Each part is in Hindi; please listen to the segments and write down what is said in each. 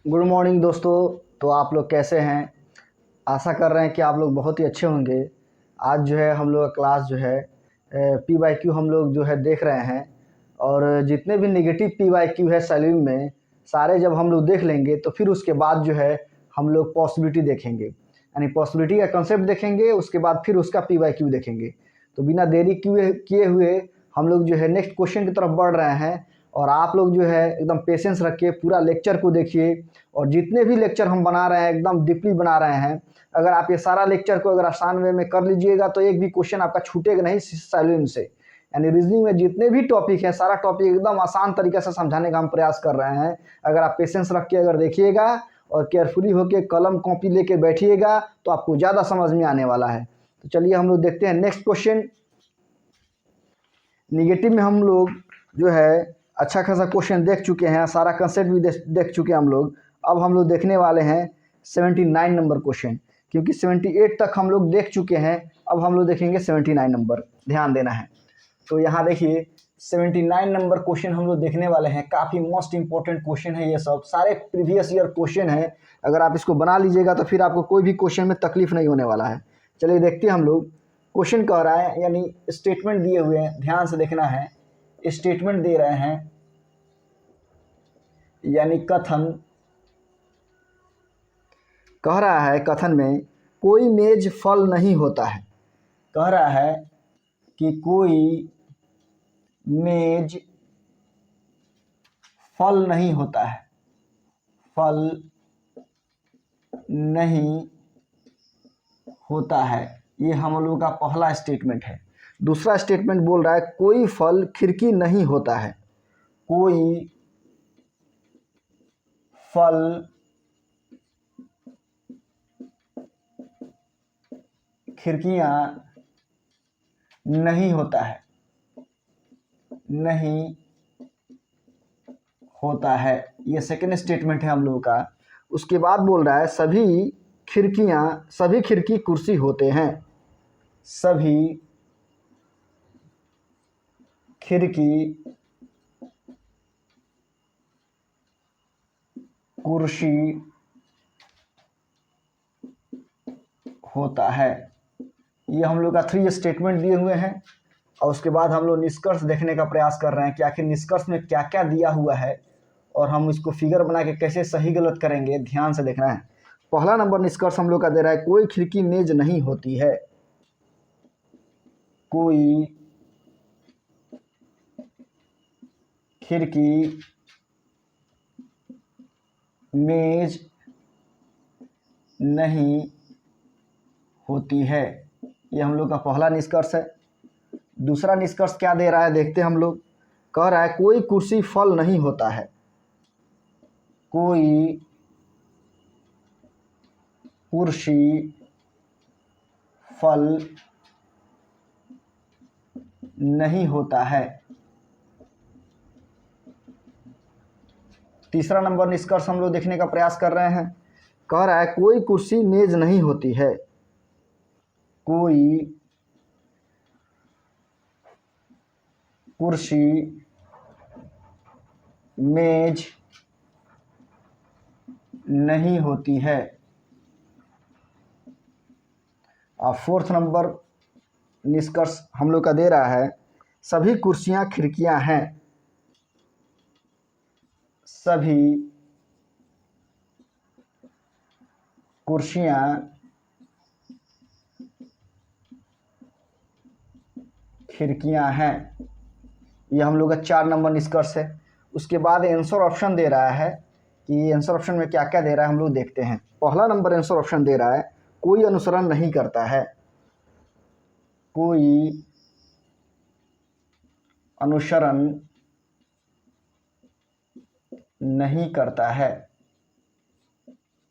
गुड मॉर्निंग दोस्तों। तो आप लोग कैसे हैं? आशा कर रहे हैं कि आप लोग बहुत ही अच्छे होंगे। आज जो है हम लोग का क्लास जो है पी वाई क्यू हम लोग जो है देख रहे हैं, और जितने भी नेगेटिव पी वाई क्यू है सैलरी में, सारे जब हम लोग देख लेंगे तो फिर उसके बाद जो है हम लोग पॉसिबिलिटी देखेंगे, यानी पॉसिबिलिटी का कंसेप्ट देखेंगे, उसके बाद फिर उसका पी वाई क्यू देखेंगे। तो बिना देरी किए हुए हम लोग जो है नेक्स्ट क्वेश्चन की तरफ बढ़ रहे हैं। और आप लोग जो है एकदम पेशेंस रख के पूरा लेक्चर को देखिए, और जितने भी लेक्चर हम बना रहे हैं एकदम डीपली बना रहे हैं। अगर आप ये सारा लेक्चर को अगर आसान वे में कर लीजिएगा तो एक भी क्वेश्चन आपका छूटेगा नहीं सैलरी से। यानी रीजनिंग में जितने भी टॉपिक है सारा टॉपिक एकदम आसान तरीके से समझाने का हम प्रयास कर रहे हैं। अगर आप पेशेंस रख के अगर देखिएगा और केयरफुली होकर कलम कॉपी लेके बैठिएगा तो आपको ज़्यादा समझ में आने वाला है। तो चलिए हम लोग देखते हैं नेक्स्ट क्वेश्चन। निगेटिव में हम लोग जो है अच्छा खासा क्वेश्चन देख चुके हैं, सारा कंसेप्ट भी देख चुके हैं हम लोग। अब हम लोग देखने वाले हैं 79 नंबर क्वेश्चन, क्योंकि 78 तक हम लोग देख चुके हैं। अब हम लोग देखेंगे 79 नंबर, ध्यान देना है। तो यहाँ देखिए 79 नंबर क्वेश्चन हम लोग देखने वाले हैं। काफ़ी मोस्ट इंपॉर्टेंट क्वेश्चन है, ये सब सारे प्रीवियस ईयर क्वेश्चन है। अगर आप इसको बना लीजिएगा तो फिर आपको कोई भी क्वेश्चन में तकलीफ नहीं होने वाला है। चलिए देखते हैं हम लोग। क्वेश्चन कह रहा है, यानी स्टेटमेंट दिए हुए हैं, ध्यान से देखना है। स्टेटमेंट दे रहे हैं यानी कथन कह रहा है, कथन में कोई मेज फल नहीं होता है। कह रहा है कि कोई मेज फल नहीं होता है, फल नहीं होता है। ये हम लोगों का पहला स्टेटमेंट है। दूसरा स्टेटमेंट बोल रहा है कोई फल खिड़की नहीं होता है। कोई फल खिड़कियां नहीं होता है, नहीं होता है। ये सेकंड स्टेटमेंट है हम लोगों का। उसके बाद बोल रहा है सभी खिड़की कुर्सी होते हैं। सभी खिड़की कुर्सी होता है। ये हम लोग का 3 स्टेटमेंट दिए हुए हैं, और उसके बाद हम लोग निष्कर्ष देखने का प्रयास कर रहे हैं कि आखिर निष्कर्ष में क्या क्या दिया हुआ है, और हम इसको फिगर बना के कैसे सही गलत करेंगे, ध्यान से देखना है। पहला नंबर निष्कर्ष हम लोग का दे रहा है कोई खिड़की मेज नहीं होती है। कोई खिड़की मेज नहीं होती है। ये हम लोग का पहला निष्कर्ष है। दूसरा निष्कर्ष क्या दे रहा है देखते हैं हम लोग। कह रहा है कोई कुर्सी फल नहीं होता है। कोई कुर्सी फल नहीं होता है। तीसरा नंबर निष्कर्ष हम लोग देखने का प्रयास कर रहे हैं। कह रहा है कोई कुर्सी मेज नहीं होती है। कोई कुर्सी मेज नहीं होती है। और फोर्थ नंबर निष्कर्ष हम लोग का दे रहा है सभी कुर्सियां खिड़कियां हैं। सभी कुर्सियां खिड़कियां हैं। ये हम लोग का 4 नंबर निष्कर्ष है। उसके बाद आंसर ऑप्शन दे रहा है कि आंसर ऑप्शन में क्या क्या दे रहा है हम लोग देखते हैं। पहला नंबर आंसर ऑप्शन दे रहा है कोई अनुसरण नहीं करता है। कोई अनुसरण नहीं करता है।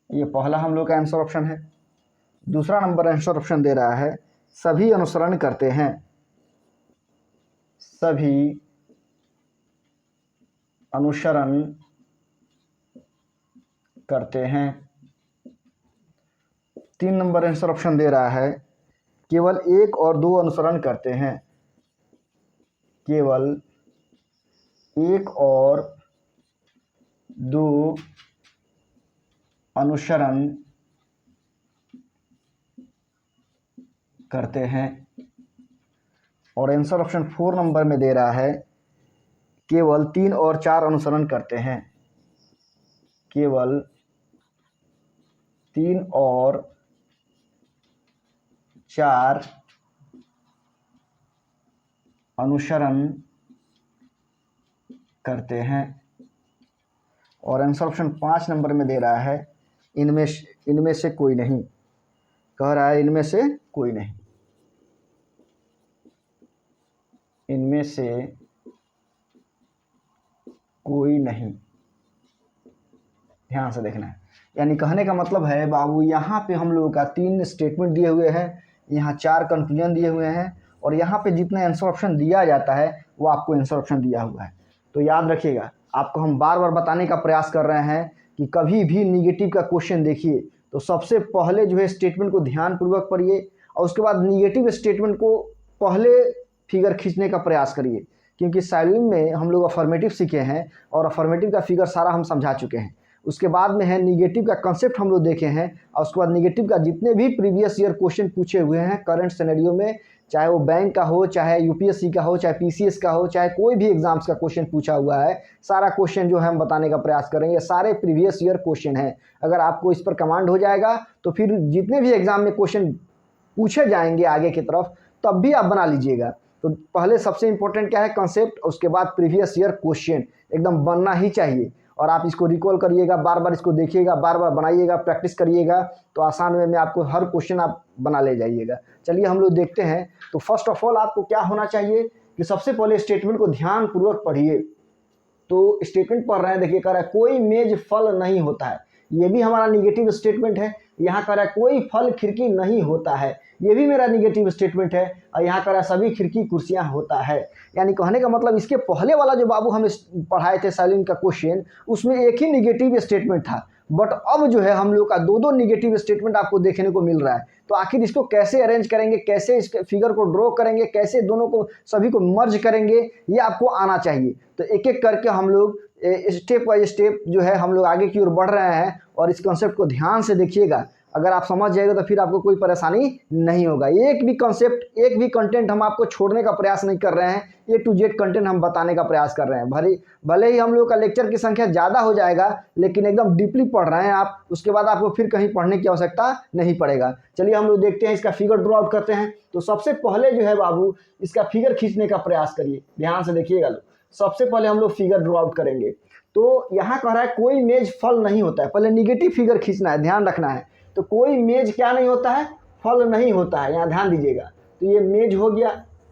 ये पहला हम लोग का आंसर ऑप्शन है। दूसरा नंबर आंसर ऑप्शन दे रहा है सभी अनुसरण करते हैं। सभी अनुसरण करते हैं। 3 नंबर आंसर ऑप्शन दे रहा है केवल 1 और 2 अनुसरण करते हैं। केवल 1 और 2 अनुसरण करते हैं। और आंसर ऑप्शन 4 नंबर में दे रहा है केवल 3 और 4 अनुसरण करते हैं। केवल 3 और 4 अनुसरण करते हैं। और आंसर ऑप्शन 5 नंबर में दे रहा है इनमें से कोई नहीं। कह रहा है इनमें से कोई नहीं। इनमें से कोई नहीं, ध्यान से देखना है। यानी कहने का मतलब है बाबू यहाँ पे हम लोगों का 3 स्टेटमेंट दिए हुए हैं, यहाँ 4 कंक्लूजन दिए हुए हैं, और यहाँ पे जितने आंसर ऑप्शन दिया जाता है वो आपको आंसर ऑप्शन दिया हुआ है। तो याद रखिएगा, आपको हम बार बार बताने का प्रयास कर रहे हैं कि कभी भी निगेटिव का क्वेश्चन देखिए तो सबसे पहले जो है स्टेटमेंट को ध्यानपूर्वक पढ़िए, और उसके बाद निगेटिव स्टेटमेंट को पहले फिगर खींचने का प्रयास करिए। क्योंकि साइलिन में हम लोग अफर्मेटिव सीखे हैं और अफर्मेटिव का फिगर सारा हम समझा चुके हैं। उसके बाद में है निगेटिव का कंसेप्ट हम लोग देखे हैं, और उसके बाद निगेटिव का जितने भी प्रीवियस ईयर क्वेश्चन पूछे हुए हैं करंट सिनेरियो में, चाहे वो बैंक का हो, चाहे यूपीएससी का हो, चाहे पीसीएस का हो, चाहे कोई भी एग्जाम्स का क्वेश्चन पूछा हुआ है, सारा क्वेश्चन जो है हम बताने का प्रयास करेंगे। सारे प्रीवियस ईयर क्वेश्चन हैं। अगर आपको इस पर कमांड हो जाएगा तो फिर जितने भी एग्जाम में क्वेश्चन पूछे जाएंगे आगे की तरफ तब भी आप बना लीजिएगा। तो पहले सबसे इंपॉर्टेंट क्या है, कंसेप्ट, उसके बाद प्रीवियस ईयर क्वेश्चन एकदम बनना ही चाहिए। और आप इसको रिकॉल करिएगा, बार बार इसको देखिएगा, बार बार बनाइएगा, प्रैक्टिस करिएगा, तो आसान वे में आपको हर क्वेश्चन आप बना ले जाइएगा। चलिए हम लोग देखते हैं। तो फर्स्ट ऑफ ऑल आपको क्या होना चाहिए कि सबसे पहले स्टेटमेंट को ध्यानपूर्वक पढ़िए। तो स्टेटमेंट पढ़ रहे हैं, देखिए कह रहा है कोई मेज फल नहीं होता है, ये भी हमारा निगेटिव स्टेटमेंट है। यहाँ कह रहा है कोई फल खिड़की नहीं होता है, ये भी मेरा निगेटिव स्टेटमेंट है। और यहाँ कह रहा है सभी खिड़की कुर्सियाँ होता है। यानी कहने का मतलब इसके पहले वाला जो बाबू हम पढ़ाए थे साइलिन का क्वेश्चन, उसमें एक ही निगेटिव स्टेटमेंट था, बट अब जो है हम लोग का दो निगेटिव स्टेटमेंट आपको देखने को मिल रहा है। तो आखिर इसको कैसे अरेंज करेंगे, कैसे इस फिगर को ड्रॉ करेंगे, कैसे दोनों को सभी को मर्ज करेंगे, ये आपको आना चाहिए। तो एक एक करके हम लोग स्टेप बाय स्टेप जो है हम लोग आगे की ओर बढ़ रहे हैं। और इस कॉन्सेप्ट को ध्यान से देखिएगा, अगर आप समझ जाएगा तो फिर आपको कोई परेशानी नहीं होगा। एक भी कॉन्सेप्ट, एक भी कंटेंट हम आपको छोड़ने का प्रयास नहीं कर रहे हैं, ए टू जेड कंटेंट हम बताने का प्रयास कर रहे हैं। भले ही हम लोग का लेक्चर की संख्या ज़्यादा हो जाएगा, लेकिन एकदम डीपली पढ़ रहे हैं आप, उसके बाद आपको फिर कहीं पढ़ने की आवश्यकता नहीं पड़ेगा। चलिए हम लोग देखते हैं, इसका फिगर ड्रॉ आउट करते हैं। तो सबसे पहले जो है बाबू इसका फिगर खींचने का प्रयास करिए, ध्यान से देखिएगा लोग। सबसे पहले हम लोग फिगर ड्रॉ आउट करेंगे। तो यहाँ कह रहा है कोई मेज फल नहीं होता है, पहले निगेटिव फिगर खींचना है, ध्यान रखना है। तो कोई मेज क्या नहीं होता है, फल नहीं होता है, यहाँ ध्यान दीजिएगा। तो ये मेज हो गया,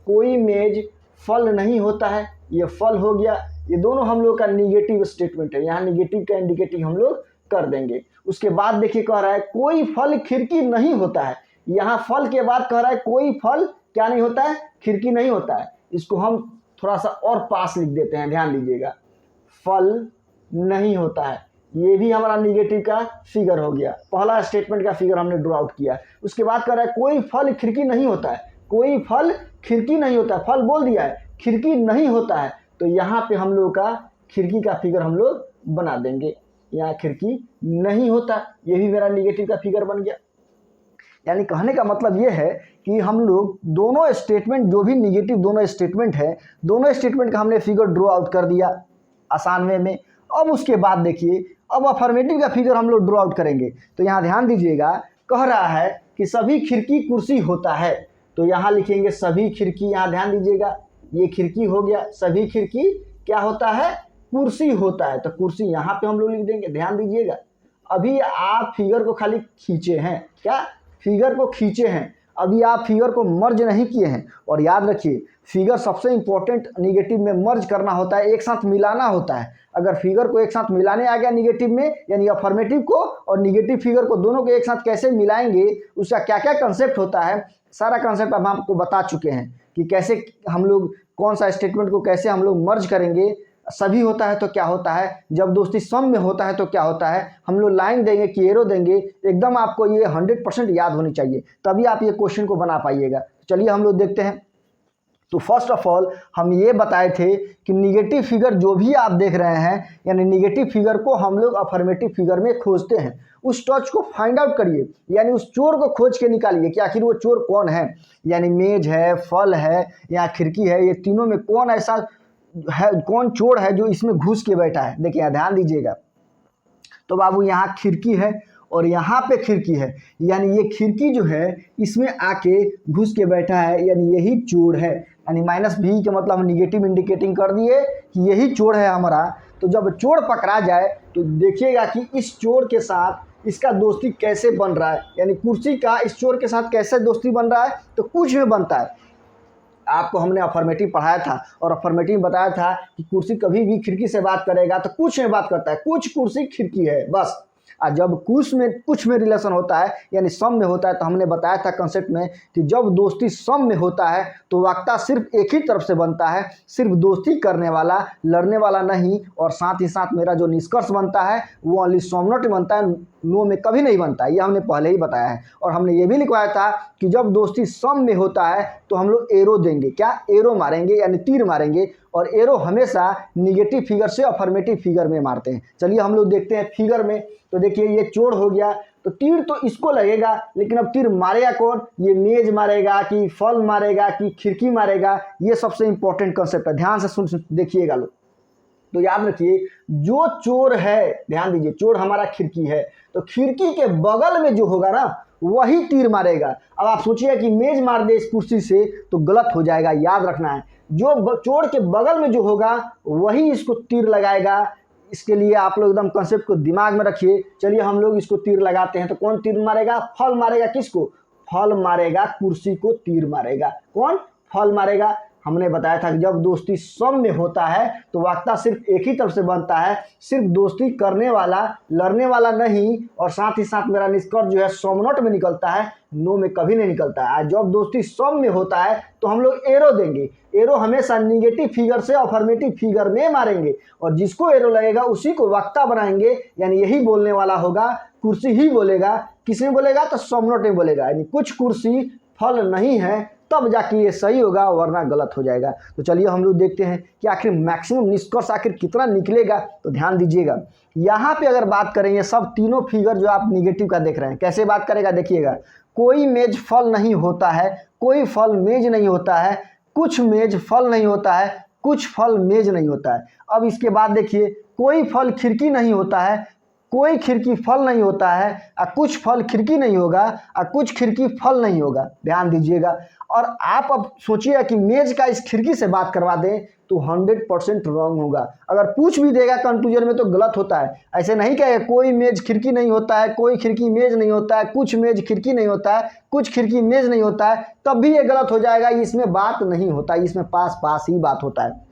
कोई मेज फल नहीं होता है, ये फल हो गया। ये दोनों हम लोग का निगेटिव स्टेटमेंट है, यहाँ निगेटिव का इंडिकेटिव हम लोग कर देंगे। उसके बाद देखिए कह रहा है कोई फल खिड़की नहीं होता है, यहाँ फल के बाद कह रहा है कोई फल क्या नहीं होता है, खिड़की नहीं होता है। इसको हम थोड़ा सा और पास लिख देते हैं, ध्यान दीजिएगा, फल नहीं होता है। ये भी हमारा निगेटिव का फिगर हो गया, पहला स्टेटमेंट का फिगर हमने ड्रॉ आउट किया। उसके बाद कह रहा है कोई फल खिड़की नहीं होता है, कोई फल खिड़की नहीं होता है, फल बोल दिया है, खिड़की नहीं होता है। तो यहाँ पे हम लोग का खिड़की का फिगर हम लोग बना देंगे, यहाँ खिड़की नहीं होता, ये भी मेरा निगेटिव का फिगर बन गया। यानी कहने का मतलब ये है कि हम लोग दोनों स्टेटमेंट, जो भी निगेटिव दोनों स्टेटमेंट है, दोनों स्टेटमेंट का हमने फिगर ड्रॉ आउट कर दिया आसान वे में। अब उसके बाद देखिए, अब अफर्मेटिव का फिगर हम लोग ड्रॉ आउट करेंगे। तो यहाँ ध्यान दीजिएगा, कह रहा है कि सभी खिड़की कुर्सी होता है, तो यहाँ लिखेंगे सभी खिड़की, यहाँ ध्यान दीजिएगा, ये खिड़की हो गया, सभी खिड़की क्या होता है, कुर्सी होता है। तो कुर्सी यहाँ पे हम लोग लिख देंगे, ध्यान दीजिएगा। अभी आप फिगर को खाली खींचे हैं, क्या फिगर को खींचे हैं, अभी आप फिगर को मर्ज नहीं किए हैं। और याद रखिए, फिगर सबसे इंपॉर्टेंट निगेटिव में मर्ज करना होता है, एक साथ मिलाना होता है। अगर फिगर को एक साथ मिलाने आ गया निगेटिव में, यानी अफर्मेटिव को और निगेटिव फिगर को दोनों को एक साथ कैसे मिलाएंगे, उसका क्या क्या कंसेप्ट होता है, सारा कंसेप्ट अब हम आपको बता चुके हैं कि कैसे हम लोग कौन सा स्टेटमेंट को कैसे हम लोग मर्ज करेंगे। सभी होता है तो क्या होता है, जब दोस्ती सम में होता है तो क्या होता है, हम लोग लाइन देंगे कि एरो देंगे, एकदम आपको ये 100% याद होनी चाहिए, तभी आप ये क्वेश्चन को बना पाइएगा। चलिए हम लोग देखते हैं। तो फर्स्ट ऑफ ऑल हम ये बताए थे कि निगेटिव फिगर जो भी आप देख रहे हैं, यानी निगेटिव फिगर को हम लोग अफर्मेटिव फिगर में खोजते हैं। उस टच को फाइंड आउट करिए, यानी उस चोर को खोज के निकालिए कि आखिर वो चोर कौन है। यानी मेज है, फल है या खिड़की है, ये तीनों में कौन ऐसा है, कौन चोर है जो इसमें घुस के बैठा है। देखिए यहाँ ध्यान दीजिएगा, तो बाबू यहाँ खिड़की है और यहाँ पे खिड़की है, यानी ये खिड़की जो है इसमें आके घुस के बैठा है, यानी यही चोर है। यानी माइनस भी का मतलब हम निगेटिव इंडिकेटिंग कर दिए कि यही चोर है हमारा। तो जब चोर पकड़ा जाए तो देखिएगा कि इस चोर के साथ इसका दोस्ती कैसे बन रहा है, यानी कुर्सी का इस चोर के साथ कैसे दोस्ती बन रहा है। तो कुछ में बनता है। आपको हमने अफर्मेटिव पढ़ाया था और अफर्मेटिव बताया था कि कुर्सी कभी भी खिड़की से बात करेगा तो कुछ में बात करता है, कुछ कुर्सी खिड़की है बस। और जब कुछ में रिलेशन होता है यानी सम में होता है, तो हमने बताया था कंसेप्ट में कि जब दोस्ती सम में होता है तो वाक्यता सिर्फ एक ही तरफ से बनता है, सिर्फ दोस्ती करने वाला, लड़ने वाला नहीं। और साथ ही साथ मेरा जो निष्कर्ष बनता है वो ओनली सम नॉट बनता है, नो में कभी नहीं बनता। ये हमने पहले ही बताया है। और हमने ये भी लिखवाया था कि जब दोस्ती सम में होता है तो हम लोग एरो देंगे, क्या एरो मारेंगे यानी तीर मारेंगे। और एरो हमेशा निगेटिव फिगर से अफर्मेटिव फिगर में मारते हैं। चलिए हम लोग देखते हैं फिगर में। तो देखिए ये चोर हो गया, तो तीर तो इसको लगेगा, लेकिन अब तीर मारेगा कौन, ये मेज मारेगा कि फल मारेगा कि खिड़की मारेगा, ये सबसे इंपॉर्टेंट कंसेप्ट है। ध्यान से सुन देखिएगा लोग। तो याद रखिए जो चोर है, ध्यान दीजिए, चोर हमारा खिड़की है, तो खिड़की के बगल में जो होगा ना वही तीर मारेगा। अब आप सोचिए कि मेज मार दे इस कुर्सी से तो गलत हो जाएगा, याद रखना है। जो चोर के बगल में जो होगा वही इसको तीर लगाएगा। इसके लिए आप लोग एकदम कंसेप्ट को दिमाग में रखिए। चलिए हम लोग इसको तीर लगाते हैं। तो कौन तीर मारेगा, फल मारेगा। किसको, फल मारेगा, कुर्सी को तीर मारेगा। कौन, फल मारेगा। हमने बताया था कि जब दोस्ती सम में होता है तो वाक्यता सिर्फ एक ही तरफ से बनता है, सिर्फ दोस्ती करने वाला, लड़ने वाला नहीं। और साथ ही साथ मेरा निष्कर्ष जो है सम नॉट में निकलता है, नो में कभी नहीं निकलता है। जब दोस्ती सम में होता है तो हम लोग एरो देंगे। एरो हमेशा निगेटिव फिगर से अफर्मेटिव फिगर में मारेंगे, और जिसको एरो लगेगा उसी को वक्ता बनाएंगे, यानी यही बोलने वाला होगा, कुर्सी ही बोलेगा। किसमें बोलेगा, तो सम नॉट में बोलेगा। यानी कुछ कुर्सी फल नहीं है, तब जाके ये सही होगा, वरना गलत हो जाएगा। तो चलिए हम लोग देखते हैं कि आखिर मैक्सिमम निष्कर्ष आखिर कितना निकलेगा। तो ध्यान दीजिएगा, यहाँ पे अगर बात करें, ये सब तीनों फिगर जो आप निगेटिव का देख रहे हैं, कैसे बात करेगा देखिएगा। कोई मेज फल नहीं होता है, कोई फल मेज नहीं होता है, कुछ मेज फल नहीं होता है, कुछ फल मेज नहीं होता है। अब इसके बाद देखिए, कोई फल खिड़की नहीं होता है, कोई खिड़की फल नहीं होता है, और कुछ फल खिड़की नहीं होगा, और कुछ खिड़की फल नहीं होगा। ध्यान दीजिएगा। और आप अब सोचिए कि मेज का इस खिड़की से बात करवा दें तो 100% रॉन्ग होगा। अगर पूछ भी देगा कंक्लूजन में तो गलत होता है। ऐसे नहीं कहेगा कोई मेज खिड़की नहीं होता है, कोई खिड़की मेज नहीं होता है, कुछ मेज खिड़की नहीं होता है, कुछ खिड़की मेज नहीं होता है, तब भी ये गलत हो जाएगा। इसमें बात नहीं होता, इसमें पास पास ही बात होता है।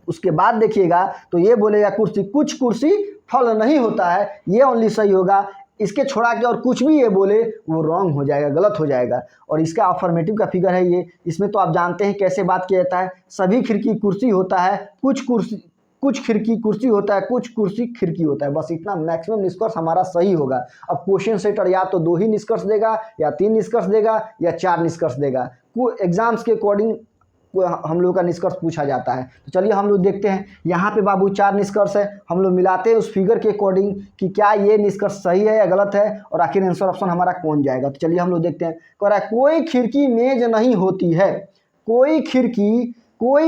उसके बाद देखिएगा तो ये बोलेगा कुर्सी, कुछ कुर्सी फल नहीं होता है, ये ओनली सही होगा। इसके छोड़ा के और कुछ भी ये बोले वो रॉन्ग हो जाएगा, गलत हो जाएगा। और इसका अफर्मेटिव का फिगर है ये। इसमें तो आप जानते हैं कैसे बात किया जाता है। सभी खिड़की कुर्सी होता है, कुछ खिड़की कुर्सी होता है, कुछ कुर्सी खिड़की होता है। बस इतना मैक्सिमम निष्कर्ष हमारा सही होगा। अब क्वेश्चन सेटर या तो 2 ही निष्कर्ष देगा, या 3 निष्कर्ष देगा, या 4 निष्कर्ष देगा। एग्जाम्स के अकॉर्डिंग हम लोग का निष्कर्ष पूछा जाता है। तो चलिए हम लोग देखते हैं। यहाँ पे बाबू 4 निष्कर्ष है, हम लोग मिलाते हैं उस फिगर के अकॉर्डिंग कि क्या ये निष्कर्ष सही है या गलत है, और आखिर आंसर ऑप्शन हमारा कौन जाएगा। तो चलिए हम लोग देखते हैं। कह रहा है कोई खिड़की मेज नहीं होती है, कोई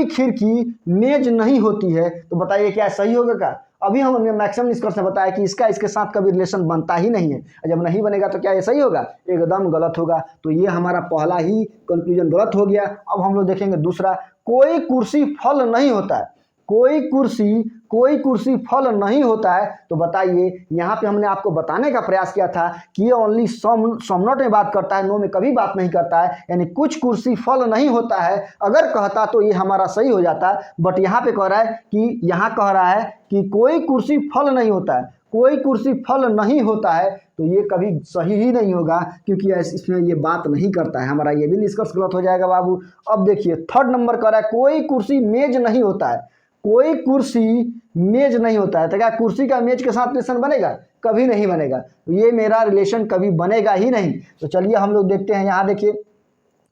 खिड़की मेज नहीं होती है। तो बताइए क्या सही होगा क्या। अभी हमने मैक्सिमम निष्कर्ष ने बताया कि इसका इसके साथ कभी रिलेशन बनता ही नहीं है। जब नहीं बनेगा तो क्या ये सही होगा, एकदम गलत होगा। तो ये हमारा पहला ही कंक्लूजन गलत हो गया। अब हम लोग देखेंगे दूसरा, कोई कुर्सी फल नहीं होता है, कोई कुर्सी फल नहीं होता है। तो बताइए, यहाँ पे हमने आपको बताने का प्रयास किया था कि ये ओनली सम नॉट में बात करता है, नो में कभी बात नहीं करता है। यानी कुछ कुर्सी फल नहीं होता है अगर कहता तो ये हमारा सही हो जाता। बट यहाँ पे कह रहा है कि कोई कुर्सी फल नहीं होता है, कोई कुर्सी फल नहीं होता है। तो ये कभी सही ही नहीं होगा, क्योंकि इसमें ये बात नहीं करता है। हमारा ये भी निष्कर्ष गलत हो जाएगा बाबू। अब देखिए थर्ड नंबर कह रहा है कोई कुर्सी मेज नहीं होता है, कोई कुर्सी मेज नहीं होता है। तो क्या कुर्सी का मेज के साथ रिलेशन बनेगा, कभी नहीं बनेगा। तो ये मेरा रिलेशन कभी बनेगा ही नहीं। तो चलिए हम लोग देखते हैं। यहाँ देखिए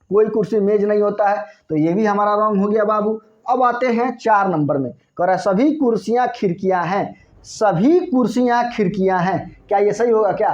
कोई कुर्सी मेज नहीं होता है, तो ये भी हमारा रॉन्ग हो गया बाबू। अब आते हैं 4 नंबर में, कह रहा है सभी कुर्सियां खिड़कियां हैं, सभी कुर्सियां खिड़कियां हैं, क्या ये सही होगा क्या?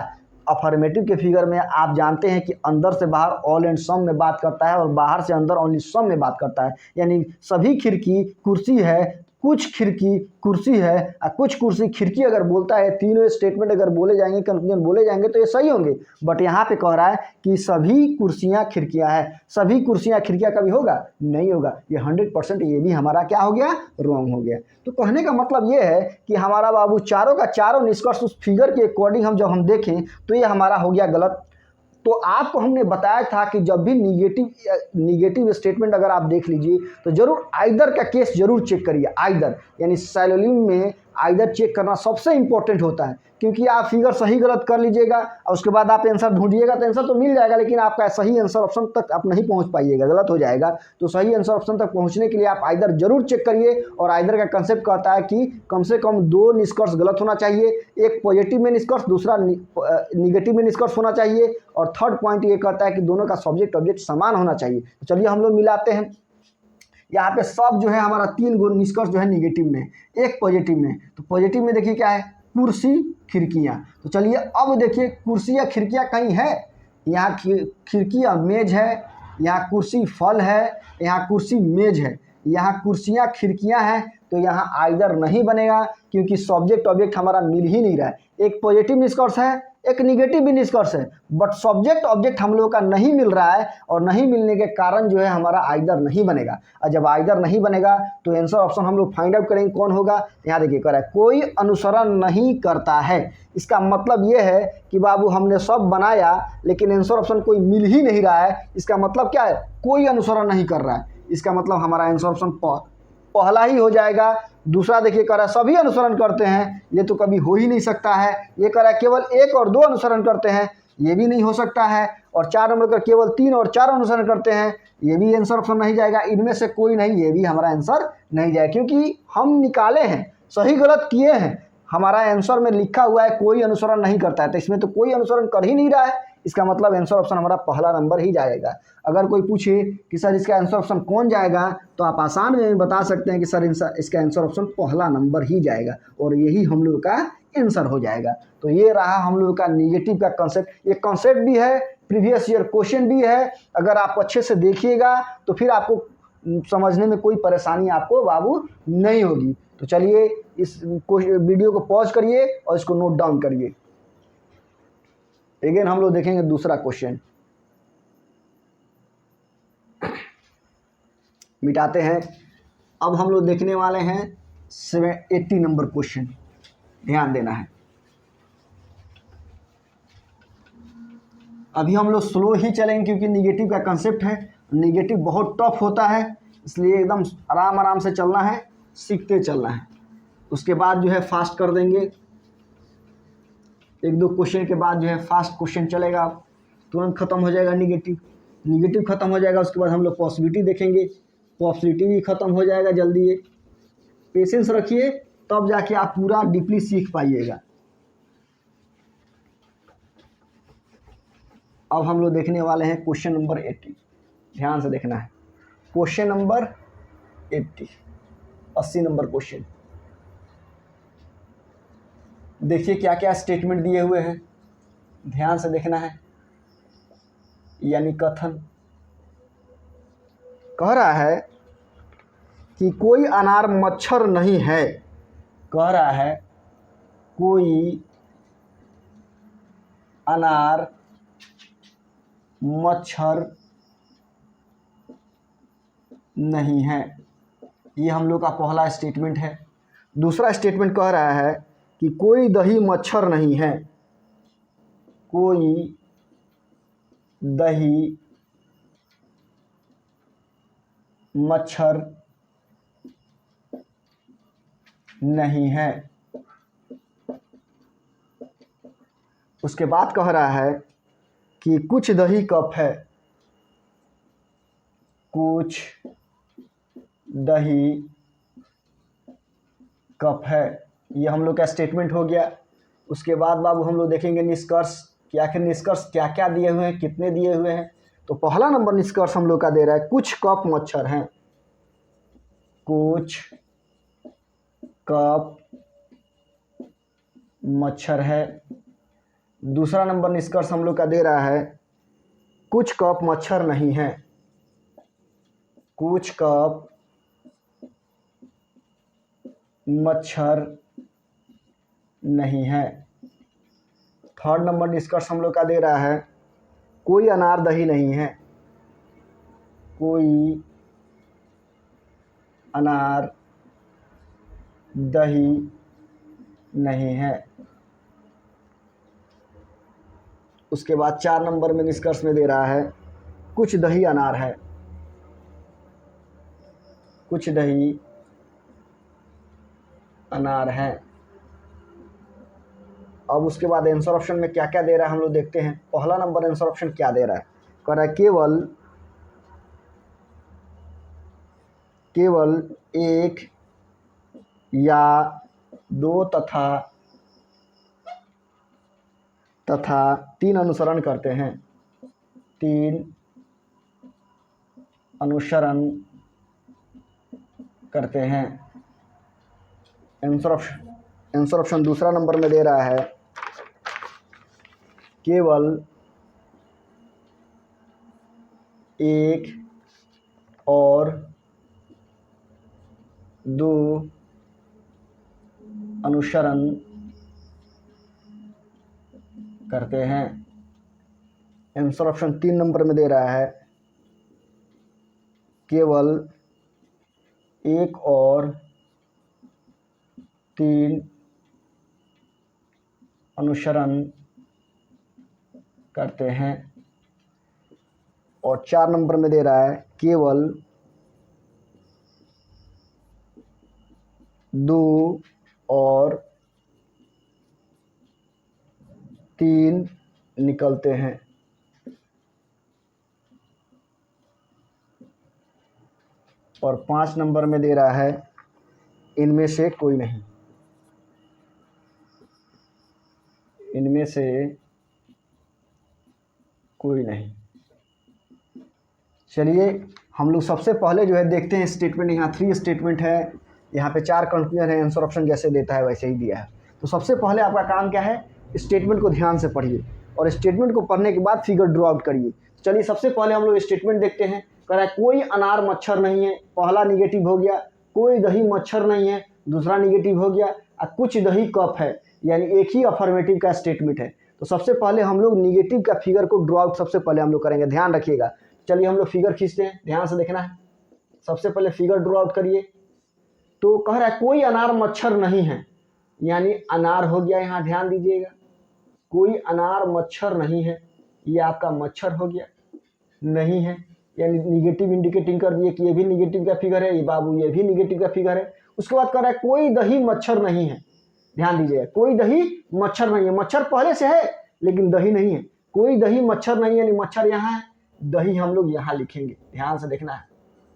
अफर्मेटिव के फिगर में आप जानते हैं कि अंदर से बाहर ऑल एंड सम में बात करता है और बाहर से अंदर ओनली सम में बात करता है, यानी सभी खिड़की कुर्सी है, कुछ खिड़की कुर्सी है और कुछ कुर्सी खिड़की अगर बोलता है, तीनों स्टेटमेंट अगर बोले जाएंगे, कंक्लूजन बोले जाएंगे तो ये सही होंगे। बट यहाँ पे कह रहा है कि सभी कुर्सियाँ खिड़कियाँ हैं, सभी कुर्सियाँ खिड़कियाँ कभी होगा? नहीं होगा। ये 100% ये भी हमारा क्या हो गया? रॉन्ग हो गया। तो कहने का मतलब ये है कि हमारा बाबू चारों का चारों निष्कर्ष उस फिगर के अकॉर्डिंग हम जब हम देखें तो ये हमारा हो गया गलत। तो आपको हमने बताया था कि जब भी निगेटिव स्टेटमेंट अगर आप देख लीजिए तो जरूर आइदर का केस जरूर चेक करिए। आइदर यानी सैलोलिन में आइदर चेक करना सबसे इंपॉर्टेंट होता है, क्योंकि आप फिगर सही गलत कर लीजिएगा और उसके बाद आप आंसर ढूंढिएगा तो आंसर तो मिल जाएगा, लेकिन आपका सही आंसर ऑप्शन तक आप नहीं पहुंच पाइएगा, गलत हो जाएगा। तो सही आंसर ऑप्शन तक पहुंचने के लिए आप आइदर जरूर चेक करिए। और आइदर का कंसेप्ट कहता है कि कम से कम 2 निष्कर्ष गलत होना चाहिए, एक पॉजिटिव में निष्कर्ष, दूसरा निगेटिव में निष्कर्ष होना चाहिए, और थर्ड पॉइंट ये कहता है कि दोनों का सब्जेक्ट ऑब्जेक्ट समान होना चाहिए। तो चलिए हम लोग मिलाते हैं। यहाँ पे सब जो है हमारा 3 गो निष्कर्ष जो है निगेटिव में, एक पॉजिटिव में। तो पॉजिटिव में देखिए क्या है? कुर्सी खिड़कियाँ। तो चलिए अब देखिए कुर्सी या खिड़कियाँ कहीं है? यहाँ खिड़कियाँ मेज है, यहाँ कुर्सी फल है, यहाँ कुर्सी मेज है, यहाँ कुर्सियाँ खिड़कियाँ हैं, तो यहाँ आइदर नहीं बनेगा क्योंकि सब्जेक्ट ऑब्जेक्ट हमारा मिल ही नहीं रहा है। एक पॉजिटिव निष्कर्ष है, एक निगेटिव भी निष्कर्ष है, बट सब्जेक्ट ऑब्जेक्ट हम लोगों का नहीं मिल रहा है और नहीं मिलने के कारण जो है हमारा आइदर नहीं बनेगा। और जब आइदर नहीं बनेगा तो आंसर ऑप्शन हम लोग फाइंड आउट करेंगे कौन होगा। यहाँ देखिए कह रहा है कोई अनुसरण नहीं करता है। इसका मतलब ये है कि बाबू हमने सब बनाया लेकिन आंसर ऑप्शन कोई मिल ही नहीं रहा है। इसका मतलब क्या है? कोई अनुसरण नहीं कर रहा है। इसका मतलब हमारा आंसर ऑप्शन पहला ही हो जाएगा। दूसरा देखिए कह रहा है सभी अनुसरण करते हैं, ये तो कभी हो ही नहीं सकता है। ये कह रहा है केवल 1 और 2 अनुसरण करते हैं, ये भी नहीं हो सकता है। और 4 नंबर का केवल 3 और 4 अनुसरण करते हैं, ये भी आंसर ऑप्शन नहीं जाएगा। इनमें से कोई नहीं, ये भी हमारा आंसर नहीं जाएगा, क्योंकि हम निकाले हैं, सही गलत किए हैं, हमारा आंसर में लिखा हुआ है कोई अनुसरण नहीं करता है, तो इसमें तो कोई अनुसरण कर ही नहीं रहा है। इसका मतलब आंसर ऑप्शन हमारा पहला नंबर ही जाएगा। अगर कोई पूछे कि सर इसका आंसर ऑप्शन कौन जाएगा, तो आप आसान में बता सकते हैं कि सर इसका आंसर ऑप्शन पहला नंबर ही जाएगा और यही हम लोग का आंसर हो जाएगा। तो ये रहा हम लोग का निगेटिव का कंसेप्ट। ये कंसेप्ट भी है, प्रीवियस ईयर क्वेश्चन भी है। अगर आप अच्छे से देखिएगा तो फिर आपको समझने में कोई परेशानी आपको बाबू नहीं होगी। तो चलिए इस वीडियो को पॉज करिए और इसको नोट डाउन करिए। अगेन हम लोग देखेंगे दूसरा क्वेश्चन, मिटाते हैं। अब हम लोग देखने वाले हैं 80 नंबर क्वेश्चन, ध्यान देना है। अभी हम लोग स्लो ही चलेंगे क्योंकि निगेटिव का कंसेप्ट है, निगेटिव बहुत टफ होता है, इसलिए एकदम आराम आराम से चलना है, सीखते चलना है। उसके बाद जो है फास्ट कर देंगे, 1-2 क्वेश्चन के बाद जो है फास्ट क्वेश्चन चलेगा, तुरंत खत्म हो जाएगा निगेटिव खत्म हो जाएगा। उसके बाद हम लोग पॉसिबिलिटी देखेंगे, पॉसिबिलिटी भी खत्म हो जाएगा जल्दी। ये पेशेंस रखिए तब जाके आप पूरा डीपली सीख पाइएगा। अब हम लोग देखने वाले हैं क्वेश्चन नंबर 80, ध्यान से देखना है। Question number 80 number question. देखिए क्या क्या स्टेटमेंट दिए हुए हैं, ध्यान से देखना है। यानी कथन कह रहा है कि कोई अनार मच्छर नहीं है, कह रहा है कोई अनार मच्छर नहीं है। ये हम लोग का पहला स्टेटमेंट है। दूसरा स्टेटमेंट कह रहा है कि कोई दही मच्छर नहीं है, कोई दही मच्छर नहीं है। उसके बाद कह रहा है कि कुछ दही कप है, कुछ दही कप है। ये हम लोग का स्टेटमेंट हो गया। उसके बाद बाबू हम लोग देखेंगे निष्कर्ष कि आखिर निष्कर्ष क्या क्या दिए हुए हैं, कितने दिए हुए हैं। तो पहला नंबर निष्कर्ष हम लोग का दे रहा है कुछ कप मच्छर हैं, कुछ कप मच्छर है। दूसरा नंबर निष्कर्ष हम लोग का दे रहा है कुछ कप मच्छर नहीं है, कुछ कप मच्छर नहीं है। थर्ड नंबर निष्कर्ष हम लोग का दे रहा है कोई अनार दही नहीं है, कोई अनार दही नहीं है। उसके बाद 4 नंबर में निष्कर्ष में दे रहा है कुछ दही अनार है, कुछ दही अनार है। अब उसके बाद आंसर ऑप्शन में क्या क्या दे रहा है हम लोग देखते हैं। पहला नंबर आंसर ऑप्शन क्या दे रहा है, कह रहा है केवल एक या दो तथा तीन अनुसरण करते हैं, तीन अनुसरण करते हैं। आंसर ऑप्शन दूसरा नंबर में दे रहा है केवल एक और दो अनुसरण करते हैं। आंसर ऑप्शन 3 नंबर में दे रहा है केवल एक और तीन अनुसरण करते हैं। और 4 नंबर में दे रहा है केवल दो और तीन निकलते हैं। और 5 नंबर में दे रहा है इनमें से कोई नहीं, इनमें से कोई नहीं। चलिए हम लोग सबसे पहले जो है देखते हैं स्टेटमेंट। यहाँ 3 स्टेटमेंट है, यहाँ पे 4 कंक्लूजन है। आंसर ऑप्शन जैसे देता है वैसे ही दिया है। तो सबसे पहले आपका काम क्या है, स्टेटमेंट को ध्यान से पढ़िए और स्टेटमेंट को पढ़ने के बाद फिगर ड्रॉ आउट करिए। चलिए सबसे पहले हम लोग स्टेटमेंट देखते हैं। कह रहा है कोई अनार मच्छर नहीं है, पहला निगेटिव हो गया। कोई दही मच्छर नहीं है, दूसरा निगेटिव हो गया। और कुछ दही कप है, यानी एक ही अफर्मेटिव का स्टेटमेंट है। तो सबसे पहले हम लोग निगेटिव का फिगर को ड्रॉ आउट सबसे पहले हम लोग करेंगे, ध्यान रखिएगा। चलिए हम लोग फिगर खींचते हैं, ध्यान से देखना है। सबसे पहले फिगर ड्रॉ आउट करिए। तो कह रहा है कोई अनार मच्छर नहीं है, यानी अनार हो गया, यहाँ ध्यान दीजिएगा। कोई अनार मच्छर नहीं है, ये आपका मच्छर हो गया, नहीं है यानी निगेटिव इंडिकेटिंग कर दिए कि ये भी निगेटिव का फिगर है, ये बाबू ये भी निगेटिव का फिगर है। उसके बाद कह रहा है कोई दही मच्छर नहीं है, ध्यान दीजिएगा, कोई दही मच्छर नहीं है। मच्छर पहले से है लेकिन दही नहीं है। कोई दही मच्छर नहीं है, यानी मच्छर यहाँ है, दही हम लोग यहाँ लिखेंगे, ध्यान से देखना है।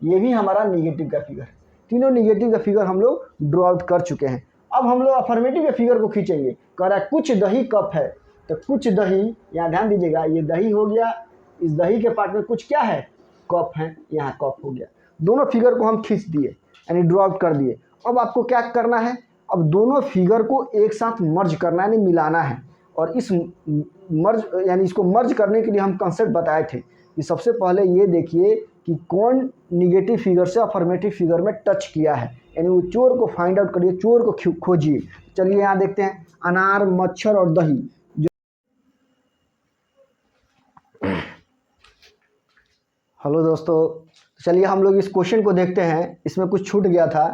ये भी हमारा निगेटिव का फिगर है। तीनों निगेटिव का फिगर हम लोग ड्रॉ आउट कर चुके हैं। अब हम लोग अफर्मेटिव के फिगर को खींचेंगे। कह रहा है कुछ दही कप है, तो कुछ दही, यहाँ ध्यान दीजिएगा, ये दही हो गया, इस दही के पार्ट में कुछ क्या है, कप है, यहाँ कप हो गया। दोनों फिगर को हम खींच दिए यानी ड्रॉ आउट कर दिए। अब आपको क्या करना है, अब दोनों फिगर को एक साथ मर्ज करना है, यानी मिलाना है। और इस मर्ज यानी इसको मर्ज करने के लिए हम कंसेप्ट बताए थे कि सबसे पहले ये देखिए कि कौन निगेटिव फिगर से अफर्मेटिव फिगर में टच किया है, यानी वो चोर को फाइंड आउट करिए, चोर को खोजिए। चलिए यहाँ देखते हैं, अनार, मच्छर और दही। हेलो दोस्तों, चलिए हम लोग इस क्वेश्चन को देखते हैं। इसमें कुछ छूट गया था,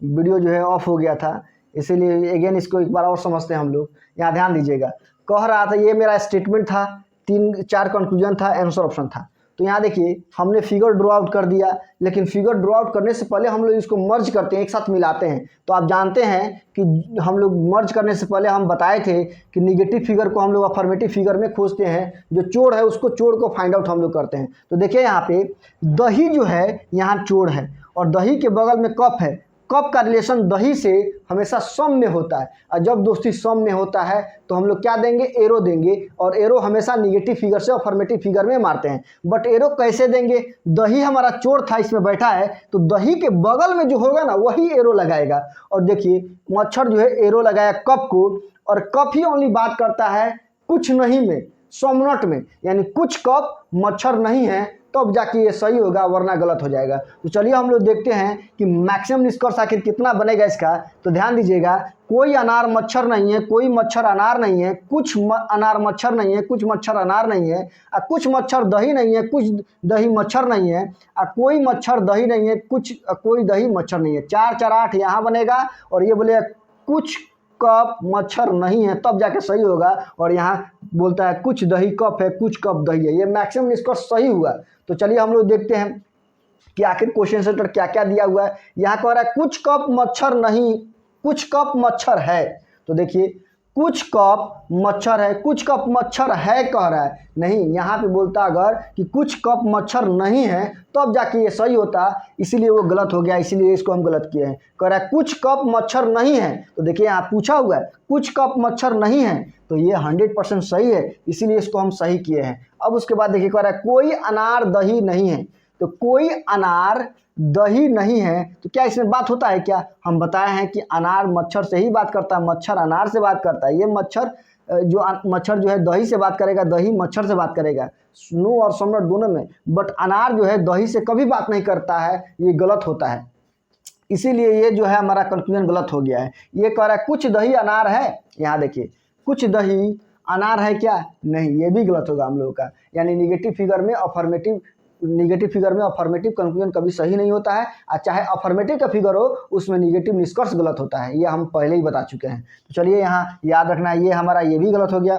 वीडियो जो है ऑफ हो गया था, इसीलिए अगेन इसको एक बार और समझते हैं हम लोग। यहाँ ध्यान दीजिएगा, कह रहा था ये मेरा स्टेटमेंट था, 3-4 कंक्लूजन था, आंसर ऑप्शन था। तो यहाँ देखिए हमने फिगर ड्रॉ आउट कर दिया, लेकिन फिगर ड्रॉ आउट करने से पहले हम लोग इसको मर्ज करते हैं, एक साथ मिलाते हैं। तो आप जानते हैं कि हम लोग मर्ज करने से पहले हम बताए थे कि निगेटिव फिगर को हम लोग अफर्मेटिव फिगर में खोजते हैं, जो चोर है उसको चोर को फाइंड आउट हम लोग करते हैं। तो देखिए यहाँ पे दही जो है यहाँ चोर है और दही के बगल में कप है, कप का रिलेशन दही से हमेशा सम में होता है, और जब दोस्ती सम में होता है तो हम लोग क्या देंगे, एरो देंगे, और एरो हमेशा निगेटिव फिगर से अफर्मेटिव फिगर में मारते हैं। बट एरो कैसे देंगे, दही हमारा चोर था इसमें बैठा है, तो दही के बगल में जो होगा ना वही एरो लगाएगा। और देखिए मच्छर जो है एरो लगाया कप को, और कप ही ओनली बात करता है कुछ नहीं में, सोमनट में, यानी कुछ कप मच्छर नहीं है, तब जाके ये सही होगा, वरना गलत हो जाएगा। तो चलिए हम लोग देखते हैं कि मैक्सिमम निष्कर्ष आखिर कितना बनेगा इसका। तो ध्यान दीजिएगा, कोई अनार मच्छर नहीं है, कोई मच्छर अनार नहीं है, कुछ अनार मच्छर नहीं है, कुछ मच्छर अनार नहीं है, और कुछ मच्छर दही नहीं है, कुछ दही मच्छर नहीं है, और कोई मच्छर दही नहीं है, कोई दही मच्छर नहीं है। 4 4 8 यहाँ बनेगा, और ये बोले कुछ कप मच्छर नहीं है, तब जाके सही होगा। और यहाँ बोलता है कुछ दही कप है, कुछ कप दही है, ये मैक्सिमम निष्कर्ष सही हुआ। तो चलिए हम लोग देखते हैं कि आखिर क्वेश्चन सेंटर क्या क्या दिया हुआ है। यहाँ कह रहा है कुछ कप मच्छर नहीं, कुछ कप मच्छर है। तो देखिए कुछ कप मच्छर है, कुछ कप मच्छर है कह रहा है, नहीं, यहाँ पे बोलता अगर कि कुछ कप मच्छर नहीं है तब जाके ये सही होता, इसीलिए वो गलत हो गया, इसीलिए इसको हम गलत किए हैं। कह रहा है कुछ कप मच्छर नहीं है, तो देखिए यहाँ पूछा हुआ है कुछ कप मच्छर नहीं है, तो ये 100% सही है, इसीलिए इसको हम सही किए हैं। अब उसके बाद देखिए कह रहा है कोई अनार दही नहीं है, तो कोई अनार दही नहीं है, तो क्या इसमें बात होता है क्या? हम बताए हैं कि अनार मच्छर से ही बात करता है, मच्छर अनार से बात करता है। ये मच्छर मच्छर जो है दही से बात करेगा, दही मच्छर से बात करेगा, स्नो और सम्राट दोनों में। बट अनार जो है दही से कभी बात नहीं करता है, ये गलत होता है, इसीलिए ये जो है हमारा कंक्लूजन गलत हो गया है। ये कह रहा है कुछ दही अनार है, यहाँ देखिए कुछ दही अनार है क्या? नहीं, ये भी गलत होगा हम लोगों का। यानी निगेटिव फिगर में अफर्मेटिव कंक्लूजन कभी सही नहीं होता है, और चाहे अफर्मेटिव का फिगर हो उसमें निगेटिव निष्कर्ष गलत होता है, ये हम पहले ही बता चुके हैं। तो चलिए यहाँ याद रखना है, ये हमारा ये भी गलत हो गया।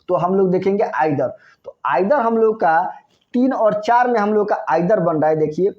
तो हम लोग देखेंगे आइदर, तो आइदर हम लोग का 3 और 4 में हम लोग का आइदर बन रहा है। देखिए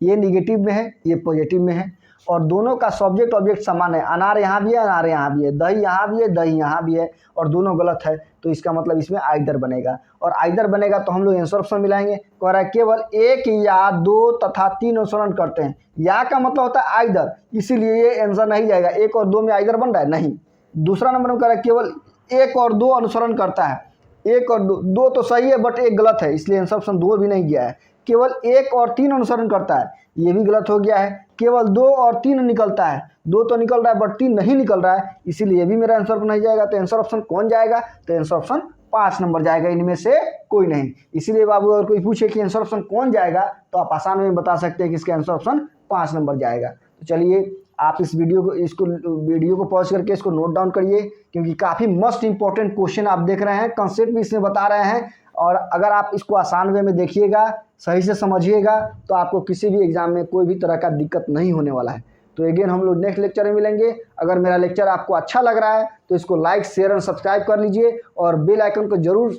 ये निगेटिव में है, ये पॉजिटिव में है, और दोनों का सब्जेक्ट ऑब्जेक्ट समान है। अनार यहाँ भी है, अनार यहाँ भी है, दही यहाँ भी है, दही यहाँ भी है, और दोनों गलत है, तो इसका मतलब इसमें आइदर बनेगा। और आइदर बनेगा तो हम लोग आंसर ऑप्शन मिलाएंगे। कह रहा है केवल 1 या 2 तथा 3 अनुसरण करते हैं, या का मतलब होता है आइदर, इसीलिए ये आंसर नहीं जाएगा। 1 और 2 में आइदर बन रहा है, नहीं। दूसरा नंबर में कह रहा है केवल 1 और 2 अनुसरण करता है, 1 और 2 तो सही है बट 1 गलत है, इसलिए आंसर ऑप्शन 2 भी नहीं गया है। केवल 1 और 3 अनुसरण करता है, ये भी गलत हो गया है। केवल 2 और 3 निकलता है, 2 तो निकल रहा है बट 3 नहीं निकल रहा है, इसीलिए ये भी मेरा आंसर नहीं जाएगा। तो आंसर ऑप्शन कौन जाएगा? तो आंसर ऑप्शन 5 नंबर जाएगा, इनमें से कोई नहीं। इसीलिए बाबू अगर कोई पूछे कि आंसर ऑप्शन कौन जाएगा, तो आप आसान में बता सकते हैं कि इसका आंसर ऑप्शन 5 नंबर जाएगा। तो चलिए आप इस वीडियो को पॉज करके इसको नोट डाउन करिए, क्योंकि काफ़ी मस्ट इंपॉर्टेंट क्वेश्चन आप देख रहे हैं, कंसेप्ट भी इसमें बता रहे हैं। और अगर आप इसको आसान वे में देखिएगा, सही से समझिएगा, तो आपको किसी भी एग्जाम में कोई भी तरह का दिक्कत नहीं होने वाला है। तो अगेन हम लोग नेक्स्ट लेक्चर में मिलेंगे। अगर मेरा लेक्चर आपको अच्छा लग रहा है तो इसको लाइक, शेयर और सब्सक्राइब कर लीजिए, और बेल आइकन को जरूर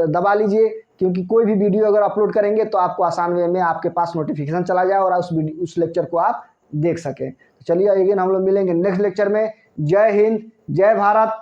दबा लीजिए, क्योंकि कोई भी वीडियो अगर अपलोड करेंगे तो आपको आसान वे में आपके पास नोटिफिकेशन चला जाए और उस लेक्चर को आप देख सकें। तो चलिए अगेन हम लोग मिलेंगे नेक्स्ट लेक्चर में। जय हिंद, जय भारत,